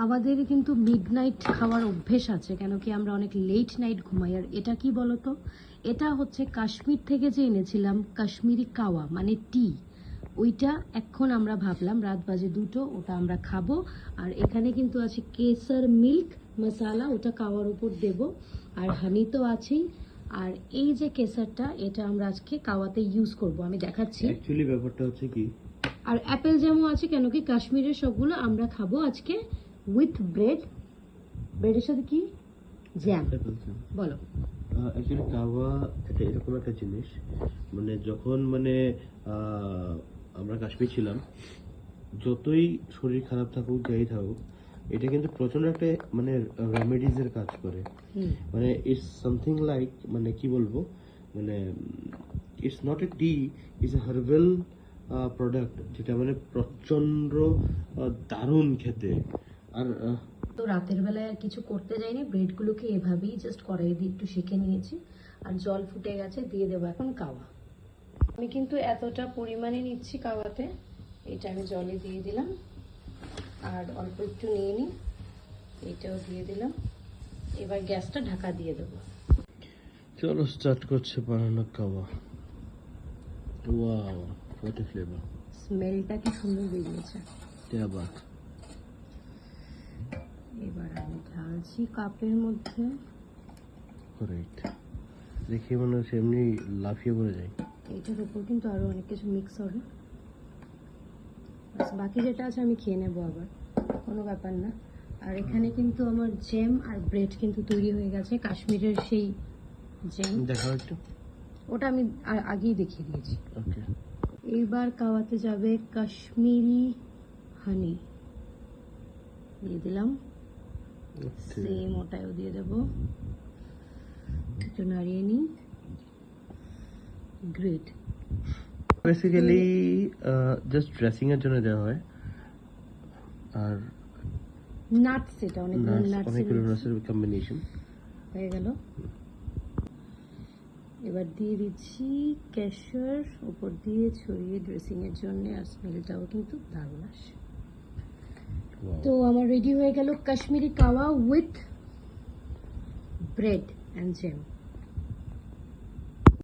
আমাদের কিন্তু মিডনাইট খাওয়ার অভ্যেস আছে, কেন কি আমরা অনেক লেট নাইট ঘুমাই। আর এটা কি বলতো, এটা হচ্ছে কাশ্মীর থেকে যে এনেছিলাম কাশ্মীরি কাওয়া মানে টি, ওইটা এখন আমরা ভাবলাম রাত বাজে 2টো ওটা আমরা খাবো। আর এখানে কিন্তু আছে কেসার মিল্ক মশালা, ওটা কাওয়ার উপর দেব। আর হানি তো আছেই। আর এই যে কেসারটা, এটা আমরা আজকে কাওয়াতে ইউজ করব, আমি দেখাচ্ছি। অ্যাকচুয়ালি ব্যাপারটা হচ্ছে কি, আর অ্যাপেল জ্যামও আছে, কেন কি কাশ্মীরের সবগুলো আমরা খাবো আজকে উইথ ব্রেড। ব্রেডের সাথে কি জ্যাম বলো। অ্যাকচুয়ালি কাওয়া এটা এরকম একটা জিনিস, মানে যখন মানে আমরা কাশ্মীর ছিলাম, যতই শরীর খারাপ থাকুক যাই থাকুক, এটা কিন্তু প্রচন্ড একটা মানে রেমেডিজের কাজ করে। মানে ইটস সামথিং লাইক, মানে কি বলবো, মানে it's not a T, it's a herbal product, যেটা মানে প্রচন্ড দারুণ খেতে। আর তো রাতের বেলায় আর কিছু করতে যাইনি, ব্রেডগুলোকে এভাবেই জাস্ট কড়াই দিয়ে একটু সেঁকে নিয়েছি। আর জল ফুটে গেছে, দিয়ে দেবো এখন কাওয়া। আমি কিন্তু এতটা পরিমাণে নিচ্ছি কাওয়াতে, এটা আমি জলে দিয়ে দিলাম। আর অল্প একটু নিয়ে নিই, এটাও দিয়ে দিলাম। এবার গ্যাসটা ঢাকা দিয়ে দেবো। চলো স্টার্ট করছে বানানো kahwa. Wow, what a flavour! স্মেলটা কি সুন্দর বেরিয়েছে। क्या बात। এবার আমি ঢালছি কাপের মধ্যে। করেক্ট, দেখি মনে হচ্ছে এমনি লাফিয়ে পড়ে যায়। এইটার উপর কিন্তু আরো অনেক কিছু মিক্স হবে, বাকি যেটা আছে আমি খেয়ে নেবো, আবার কোনো ব্যাপার না। আর এখানে কিন্তু আমার জ্যাম আর ব্রেড কিন্তু তৈরি হয়ে গেছে, কাশ্মীরের সেই জ্যাম। দেখাও একটু। ওটা আমি আগেই দেখিয়ে দিয়েছি। ওকে, এইবার কাওয়াতে যাবে কাশ্মীরি হানি, দিয়ে দিলাম। সেম ওটাও দিয়ে দেবো, একটু নাড়িয়ে নিই। গ্রেট। বেসিক্যালি জাস্ট ড্রেসিং এর জন্য দেওয়া হয়। আর নাটস, এটা অনেকগুলো অনেকগুলো নাটস নাটসের কম্বিনেশন হয়ে গেল। এবার দিয়ে দিচ্ছি কেশর উপর দিয়ে ছড়িয়ে ড্রেসিং এর জন্য, আর স্মেলটাও কিন্তু দারুণ আসে। তো আমার রেডি হয়ে গেল Kashmiri kahwa with bread and jam.